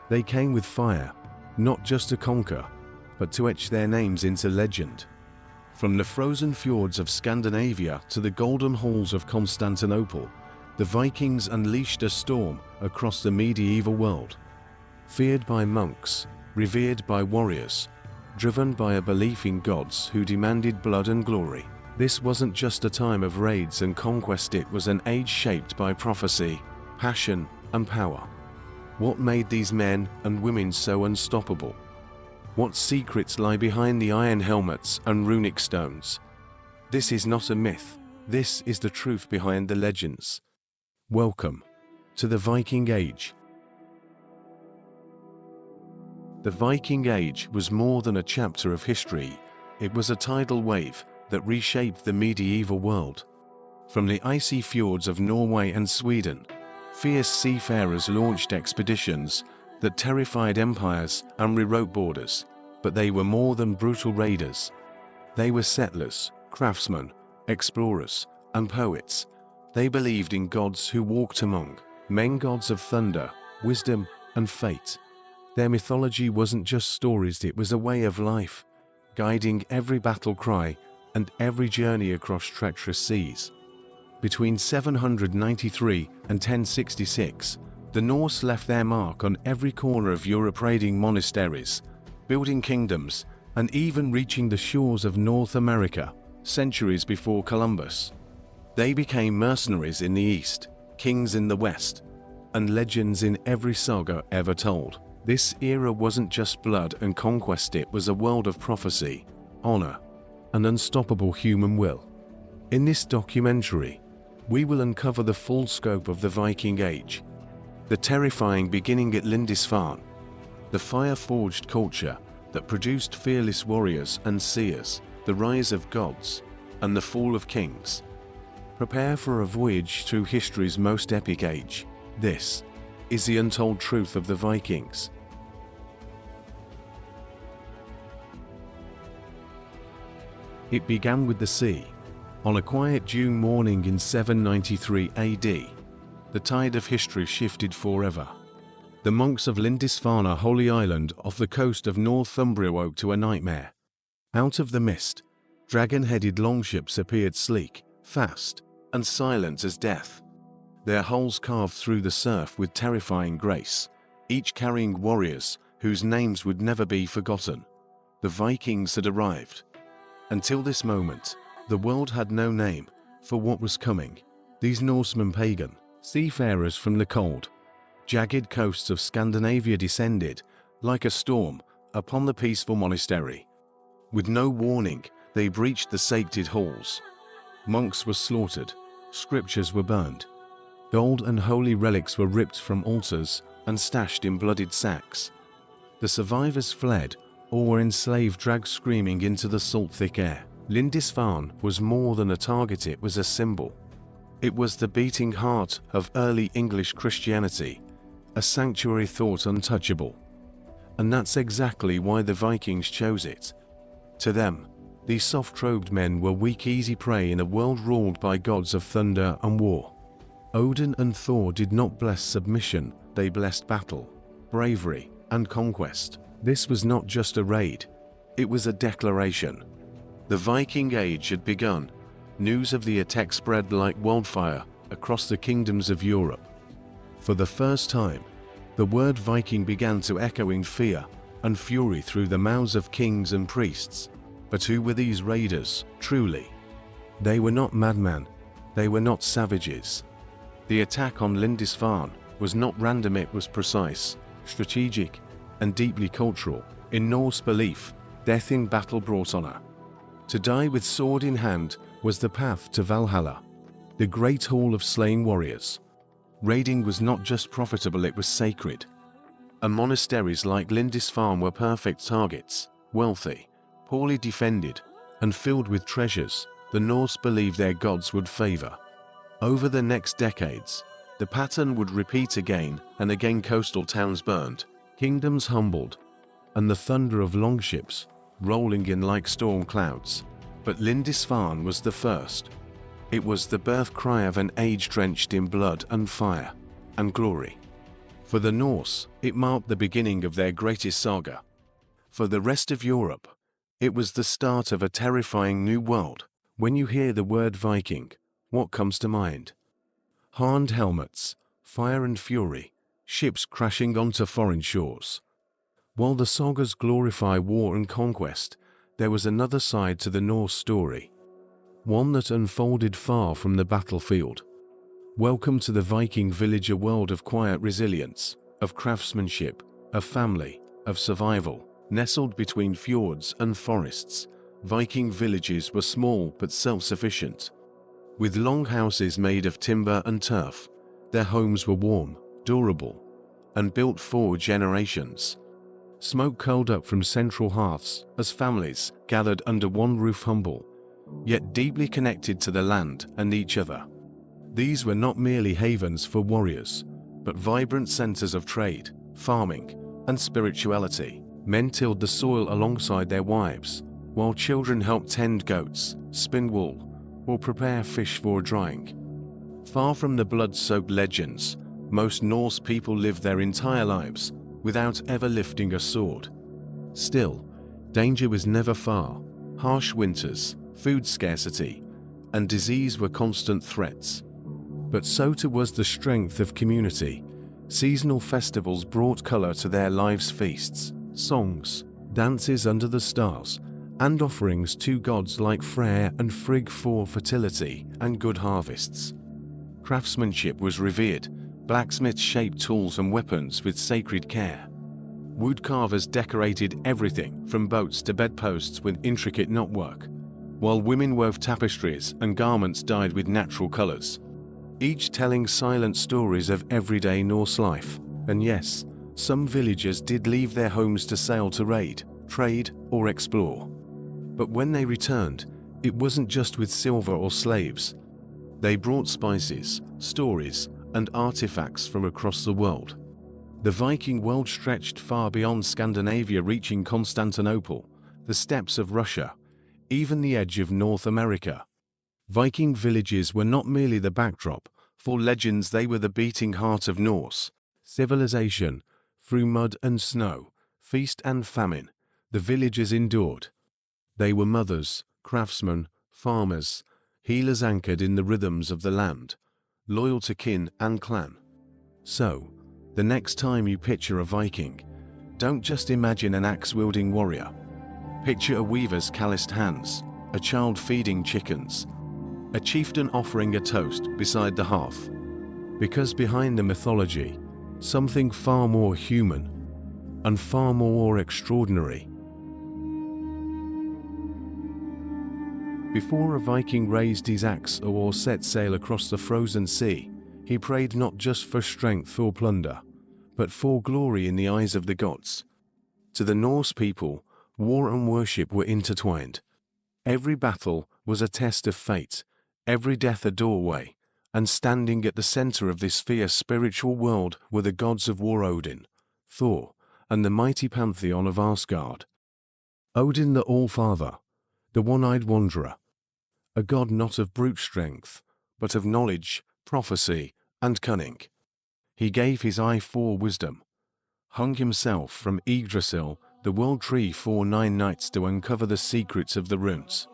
They came with fire, not just to conquer, but to etch their names into legend. From the frozen fjords of Scandinavia to the golden halls of Constantinople, the Vikings unleashed a storm across the medieval world. Feared by monks, revered by warriors, driven by a belief in gods who demanded blood and glory. This wasn't just a time of raids and conquest, it was an age shaped by prophecy, passion, and power. What made these men and women so unstoppable? What secrets lie behind the iron helmets and runic stones? This is not a myth, this is the truth behind the legends. Welcome to the Viking Age. The Viking Age was more than a chapter of history, it was a tidal wave that reshaped the medieval world. From the icy fjords of Norway and Sweden, fierce seafarers launched expeditions that terrified empires and rewrote borders, but they were more than brutal raiders. They were settlers, craftsmen, explorers, and poets. They believed in gods who walked among men, gods of thunder, wisdom, and fate. Their mythology wasn't just stories, it was a way of life, guiding every battle cry and every journey across treacherous seas. Between 793 and 1066, the Norse left their mark on every corner of Europe, raiding monasteries, building kingdoms, and even reaching the shores of North America centuries before Columbus. They became mercenaries in the East, kings in the West, and legends in every saga ever told. This era wasn't just blood and conquest, it was a world of prophecy, honor, and unstoppable human will. In this documentary, we will uncover the full scope of the Viking Age, the terrifying beginning at Lindisfarne, the fire-forged culture that produced fearless warriors and seers, the rise of gods, and the fall of kings. Prepare for a voyage through history's most epic age. This is the untold truth of the Vikings. It began with the sea. On a quiet June morning in 793 AD, the tide of history shifted forever. The monks of Lindisfarne, a holy island off the coast of Northumbria, woke to a nightmare. Out of the mist, dragon-headed longships appeared, sleek, fast, and silent as death. Their hulls carved through the surf with terrifying grace, each carrying warriors whose names would never be forgotten. The Vikings had arrived. Until this moment, the world had no name for what was coming. These Norsemen, pagan seafarers from the cold, jagged coasts of Scandinavia, descended like a storm upon the peaceful monastery. With no warning, they breached the sacred halls. Monks were slaughtered, scriptures were burned, gold and holy relics were ripped from altars and stashed in bloodied sacks. The survivors fled or were enslaved, dragged screaming into the salt thick air. Lindisfarne was more than a target, it was a symbol. It was the beating heart of early English Christianity, a sanctuary thought untouchable. And that's exactly why the Vikings chose it. To them, these soft-robed men were weak, easy prey in a world ruled by gods of thunder and war. Odin and Thor did not bless submission, they blessed battle, bravery, and conquest. This was not just a raid, it was a declaration. The Viking Age had begun. News of the attack spread like wildfire across the kingdoms of Europe. For the first time, the word Viking began to echo in fear and fury through the mouths of kings and priests. But who were these raiders, truly? They were not madmen, they were not savages. The attack on Lindisfarne was not random, it was precise, strategic, and deeply cultural. In Norse belief, death in battle brought honor. To die with sword in hand was the path to Valhalla, the great hall of slain warriors. Raiding was not just profitable, it was sacred. And monasteries like Lindisfarne were perfect targets, wealthy, poorly defended, and filled with treasures the Norse believed their gods would favor. Over the next decades, the pattern would repeat again and again. Coastal towns burned, kingdoms humbled, and the thunder of longships rolling in like storm clouds. But Lindisfarne was the first. It was the birth cry of an age drenched in blood and fire and glory. For the Norse, it marked the beginning of their greatest saga. For the rest of Europe, it was the start of a terrifying new world. When you hear the word Viking, what comes to mind? Horned helmets, fire and fury, ships crashing onto foreign shores. While the sagas glorify war and conquest, there was another side to the Norse story, one that unfolded far from the battlefield. Welcome to the Viking village, a world of quiet resilience, of craftsmanship, of family, of survival. Nestled between fjords and forests, Viking villages were small but self-sufficient. With long houses made of timber and turf, their homes were warm, durable, and built for generations. Smoke curled up from central hearths as families gathered under one roof, humble, yet deeply connected to the land and each other. These were not merely havens for warriors, but vibrant centers of trade, farming, and spirituality. Men tilled the soil alongside their wives, while children helped tend goats, spin wool, or prepare fish for drying. Far from the blood-soaked legends, most Norse people lived their entire lives without ever lifting a sword. Still, danger was never far. Harsh winters, food scarcity, and disease were constant threats. But so too was the strength of community. Seasonal festivals brought color to their lives, feasts, songs, dances under the stars, and offerings to gods like Freyr and Frigg for fertility and good harvests. Craftsmanship was revered. Blacksmiths shaped tools and weapons with sacred care. Woodcarvers decorated everything from boats to bedposts with intricate knotwork, while women wove tapestries and garments dyed with natural colors, each telling silent stories of everyday Norse life. And yes, some villagers did leave their homes to sail to raid, trade, or explore. But when they returned, it wasn't just with silver or slaves. They brought spices, stories, and artifacts from across the world. The Viking world stretched far beyond Scandinavia, reaching Constantinople, the steppes of Russia, even the edge of North America. Viking villages were not merely the backdrop for legends, they were the beating heart of Norse civilization. Through mud and snow, feast and famine, the villagers endured. They were mothers, craftsmen, farmers, healers anchored in the rhythms of the land, loyal to kin and clan. So, the next time you picture a Viking, don't just imagine an axe-wielding warrior. Picture a weaver's calloused hands, a child feeding chickens, a chieftain offering a toast beside the hearth. Because behind the mythology, something far more human and far more extraordinary. Before a Viking raised his axe or set sail across the frozen sea, he prayed not just for strength or plunder, but for glory in the eyes of the gods. To the Norse people, war and worship were intertwined. Every battle was a test of fate, every death a doorway, and standing at the center of this fierce spiritual world were the gods of war, Odin, Thor, and the mighty pantheon of Asgard. Odin the All-Father, the one-eyed wanderer, a god not of brute strength, but of knowledge, prophecy, and cunning. He gave his eye for wisdom, hung himself from Yggdrasil, the world tree, for 9 nights to uncover the secrets of the runes.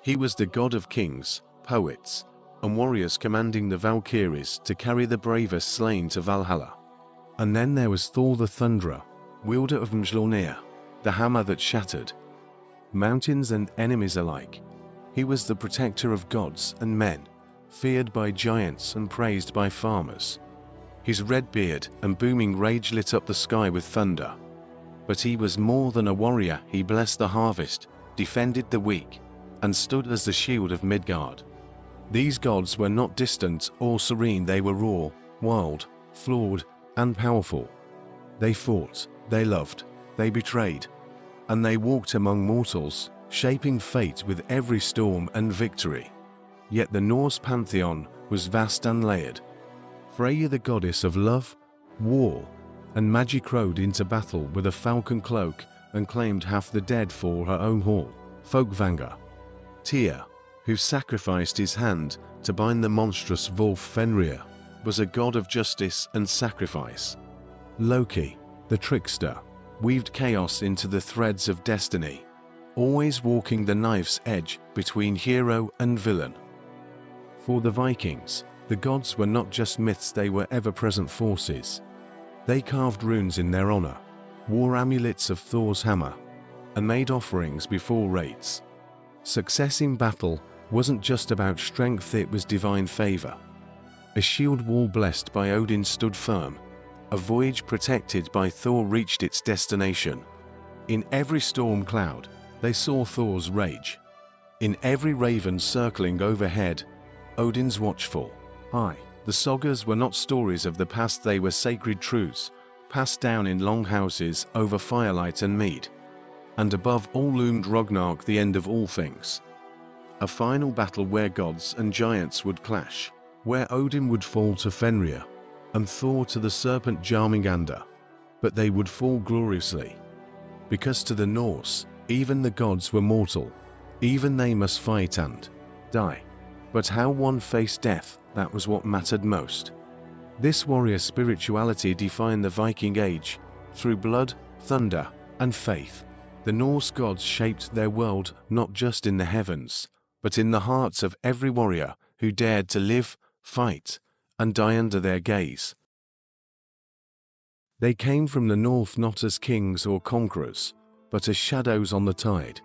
He was the god of kings, poets, and warriors, commanding the Valkyries to carry the bravest slain to Valhalla. And then there was Thor the Thunderer, wielder of Mjolnir, the hammer that shattered mountains and enemies alike. He was the protector of gods and men, feared by giants and praised by farmers. His red beard and booming rage lit up the sky with thunder. But he was more than a warrior. He blessed the harvest, defended the weak, and stood as the shield of Midgard. These gods were not distant or serene, they were raw, wild, flawed, and powerful. They fought, they loved, they betrayed, and they walked among mortals, shaping fate with every storm and victory. Yet the Norse pantheon was vast and layered. Freyja, the goddess of love, war, and magic, rode into battle with a falcon cloak and claimed half the dead for her own hall. Folkvanger, Tyr, who sacrificed his hand to bind the monstrous wolf Fenrir, was a god of justice and sacrifice. Loki, the trickster, weaved chaos into the threads of destiny, always walking the knife's edge between hero and villain. For the Vikings, the gods were not just myths, they were ever-present forces. They carved runes in their honor, wore amulets of Thor's hammer, and made offerings before raids. Success in battle wasn't just about strength, it was divine favor. A shield wall blessed by Odin stood firm. A voyage protected by Thor reached its destination. In every storm cloud, they saw Thor's rage. In every raven circling overhead, Odin's watchful eye. The sagas were not stories of the past, they were sacred truths, passed down in longhouses over firelight and mead. And above all loomed Ragnarok, the end of all things. A final battle where gods and giants would clash, where Odin would fall to Fenrir, and Thor to the serpent Jarminganda. But they would fall gloriously. Because to the Norse, even the gods were mortal. Even they must fight and die. But how one faced death, that was what mattered most. This warrior spirituality defined the Viking Age. Through blood, thunder, and faith, the Norse gods shaped their world not just in the heavens, but in the hearts of every warrior who dared to live, fight, and die under their gaze. They came from the north not as kings or conquerors, but as shadows on the tide.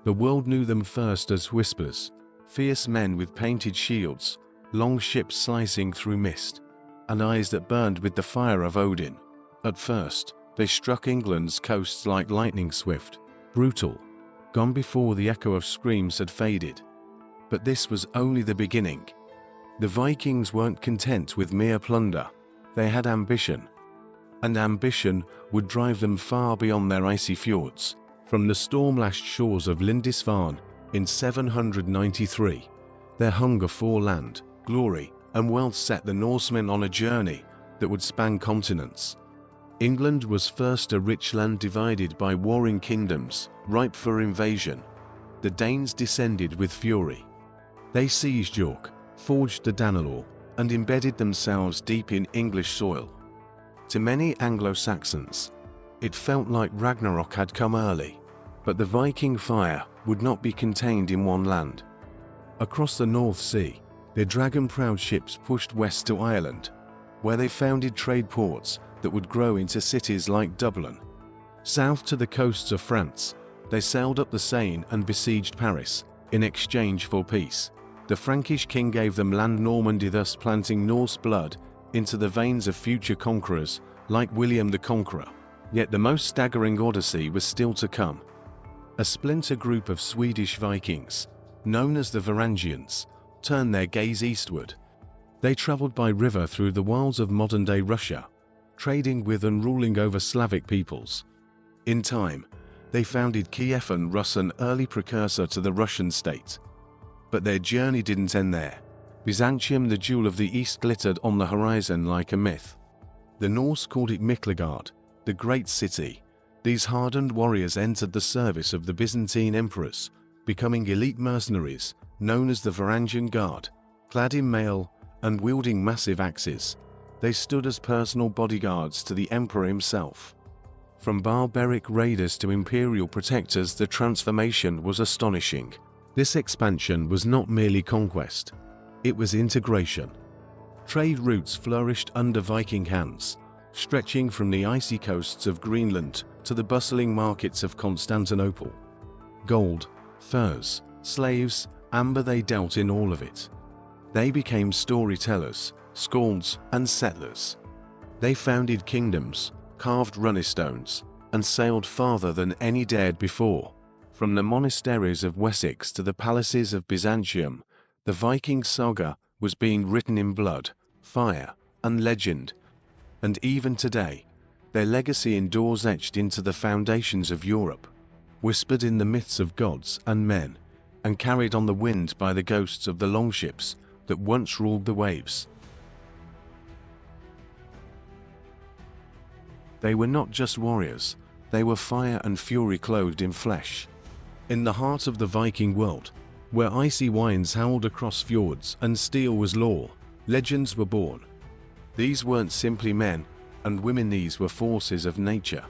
The world knew them first as whispers, fierce men with painted shields, long ships slicing through mist, and eyes that burned with the fire of Odin. At first, they struck England's coasts like lightning swift, brutal, gone before the echo of screams had faded. But this was only the beginning. The Vikings weren't content with mere plunder. They had ambition. And ambition would drive them far beyond their icy fjords. From the storm-lashed shores of Lindisfarne in 793, their hunger for land, glory, and wealth set the Norsemen on a journey that would span continents. England was first a rich land divided by warring kingdoms, ripe for invasion. The Danes descended with fury. They seized York, forged the Danelaw, and embedded themselves deep in English soil. To many Anglo-Saxons, it felt like Ragnarok had come early, but the Viking fire would not be contained in one land. Across the North Sea, their dragon-proud ships pushed west to Ireland, where they founded trade ports that would grow into cities like Dublin. South to the coasts of France, they sailed up the Seine and besieged Paris in exchange for peace. The Frankish king gave them land Normandy, thus planting Norse blood into the veins of future conquerors like William the Conqueror. Yet the most staggering odyssey was still to come. A splinter group of Swedish Vikings, known as the Varangians, turned their gaze eastward. They traveled by river through the wilds of modern-day Russia, trading with and ruling over Slavic peoples. In time, they founded Kiev and Rus, an early precursor to the Russian state. But their journey didn't end there. Byzantium, the jewel of the East, glittered on the horizon like a myth. The Norse called it Miklagard, the great city. These hardened warriors entered the service of the Byzantine emperors, becoming elite mercenaries known as the Varangian Guard. Clad in mail and wielding massive axes, they stood as personal bodyguards to the emperor himself. From barbaric raiders to imperial protectors, the transformation was astonishing. This expansion was not merely conquest, it was integration. Trade routes flourished under Viking hands, stretching from the icy coasts of Greenland to the bustling markets of Constantinople. Gold, furs, slaves, amber, they dealt in all of it. They became storytellers, skalds, and settlers. They founded kingdoms, carved runnerstones, and sailed farther than any dared before. From the monasteries of Wessex to the palaces of Byzantium, the Viking saga was being written in blood, fire, and legend. And even today, their legacy endures, etched into the foundations of Europe, whispered in the myths of gods and men, and carried on the wind by the ghosts of the longships that once ruled the waves. They were not just warriors, they were fire and fury clothed in flesh. In the heart of the Viking world, where icy winds howled across fjords and steel was law, legends were born. These weren't simply men, and women. These were forces of nature.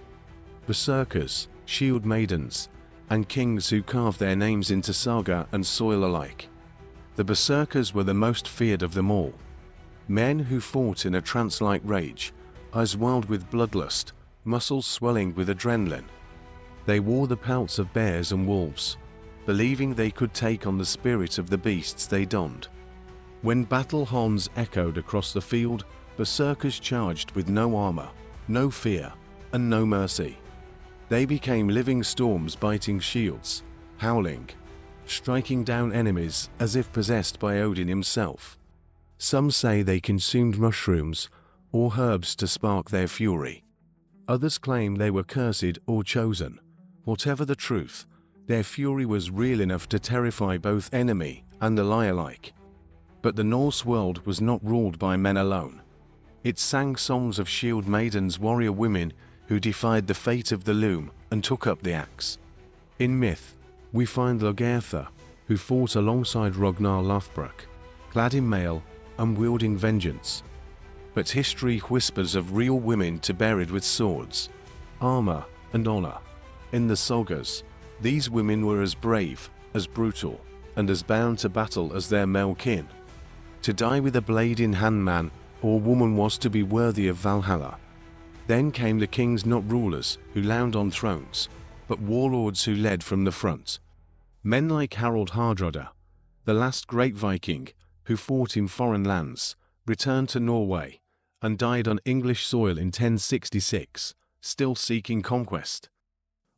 Berserkers, shield maidens, and kings who carved their names into saga and soil alike. The berserkers were the most feared of them all. Men who fought in a trance-like rage, eyes wild with bloodlust, muscles swelling with adrenaline. They wore the pelts of bears and wolves, believing they could take on the spirit of the beasts they donned. When battle horns echoed across the field, berserkers charged with no armor, no fear, and no mercy. They became living storms, biting shields, howling, striking down enemies as if possessed by Odin himself. Some say they consumed mushrooms or herbs to spark their fury. Others claim they were cursed or chosen. Whatever the truth, their fury was real enough to terrify both enemy and ally alike. But the Norse world was not ruled by men alone. It sang songs of shield maidens, warrior women who defied the fate of the loom and took up the axe. In myth, we find Lagertha, who fought alongside Ragnar Lothbrok, clad in mail and wielding vengeance. But history whispers of real women to buried with swords, armor, and honor. In the sagas, these women were as brave, as brutal, and as bound to battle as their male kin. To die with a blade in hand, man or woman, was to be worthy of Valhalla. Then came the kings, not rulers who lounged on thrones, but warlords who led from the front. Men like Harald Hardrada, the last great Viking who fought in foreign lands, returned to Norway and died on English soil in 1066, still seeking conquest.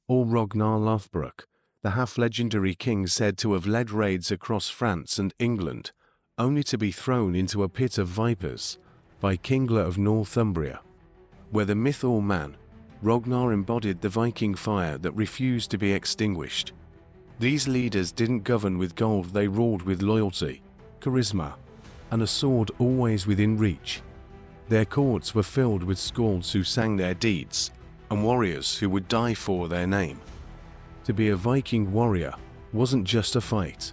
Or Ragnar Lothbrok, the half-legendary king said to have led raids across France and England, only to be thrown into a pit of vipers by Kingler of Northumbria. Whether myth or man, Ragnar embodied the Viking fire that refused to be extinguished. These leaders didn't govern with gold, they ruled with loyalty, charisma, and a sword always within reach. Their courts were filled with skalds who sang their deeds, and warriors who would die for their name. To be a Viking warrior wasn't just a fight.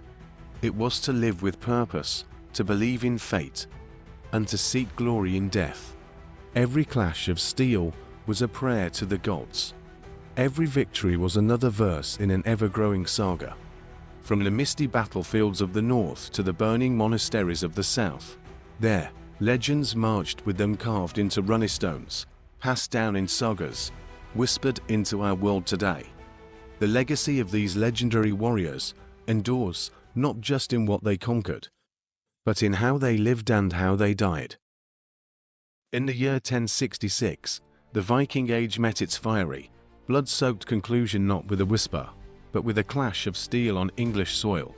It was to live with purpose, to believe in fate, and to seek glory in death. Every clash of steel was a prayer to the gods. Every victory was another verse in an ever-growing saga. From the misty battlefields of the north to the burning monasteries of the south, there, legends marched with them carved into running stones, passed down in sagas, whispered into our world today. The legacy of these legendary warriors endures not just in what they conquered, but in how they lived and how they died. In the year 1066, the Viking Age met its fiery, blood-soaked conclusion not with a whisper, but with a clash of steel on English soil.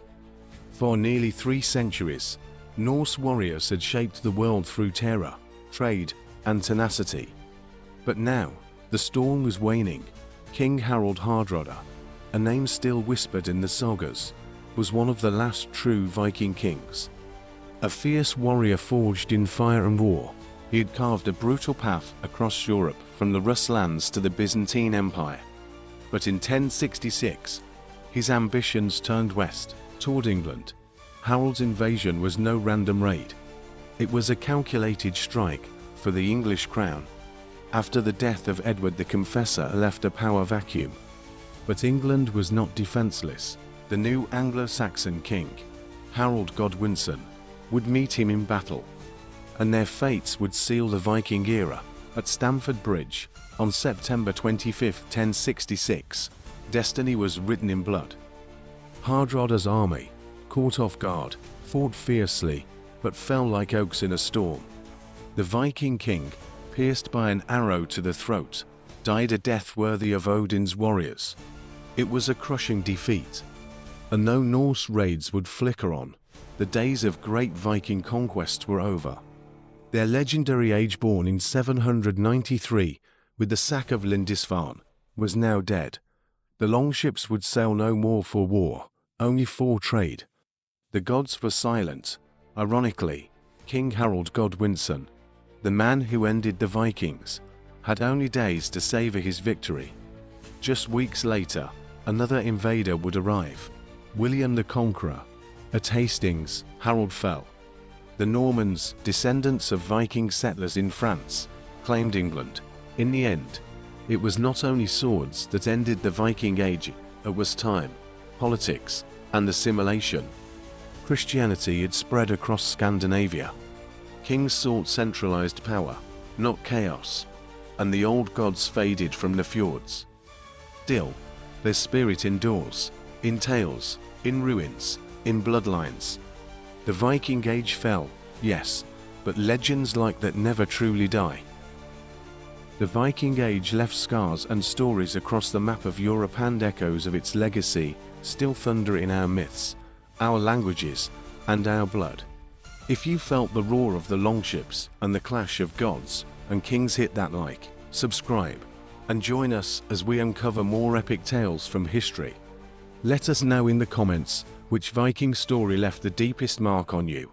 For nearly 3 centuries, Norse warriors had shaped the world through terror, trade, and tenacity. But now, the storm was waning. King Harald Hardrada, a name still whispered in the sagas, was one of the last true Viking kings. A fierce warrior forged in fire and war, he had carved a brutal path across Europe from the Rus lands to the Byzantine Empire. But in 1066, his ambitions turned west, toward England. Harold's invasion was no random raid. It was a calculated strike for the English crown. After the death of Edward the Confessor left a power vacuum. But England was not defenseless. The new Anglo-Saxon king, Harold Godwinson, would meet him in battle, and their fates would seal the Viking era. At Stamford Bridge, on September 25, 1066, destiny was written in blood. Hardrada's army, caught off guard, fought fiercely, but fell like oaks in a storm. The Viking king, pierced by an arrow to the throat, died a death worthy of Odin's warriors. It was a crushing defeat. And though Norse raids would flicker on, the days of great Viking conquest were over. Their legendary age, born in 793 with the sack of Lindisfarne, was now dead. The longships would sail no more for war, only for trade. The gods were silent. Ironically, King Harold Godwinson, the man who ended the Vikings, had only days to savor his victory. Just weeks later, another invader would arrive. William the Conqueror. At Hastings, Harold fell. The Normans, descendants of Viking settlers in France, claimed England. In the end, it was not only swords that ended the Viking Age, it was time, politics, and assimilation. Christianity had spread across Scandinavia. Kings sought centralized power, not chaos, and the old gods faded from the fjords. Still, their spirit endures, in tales, in ruins, in bloodlines. The Viking Age fell, yes, but legends like that never truly die. The Viking Age left scars and stories across the map of Europe, and echoes of its legacy still thunder in our myths, our languages, and our blood. If you felt the roar of the longships and the clash of gods and kings, hit that like, subscribe, and join us as we uncover more epic tales from history. Let us know in the comments which Viking story left the deepest mark on you.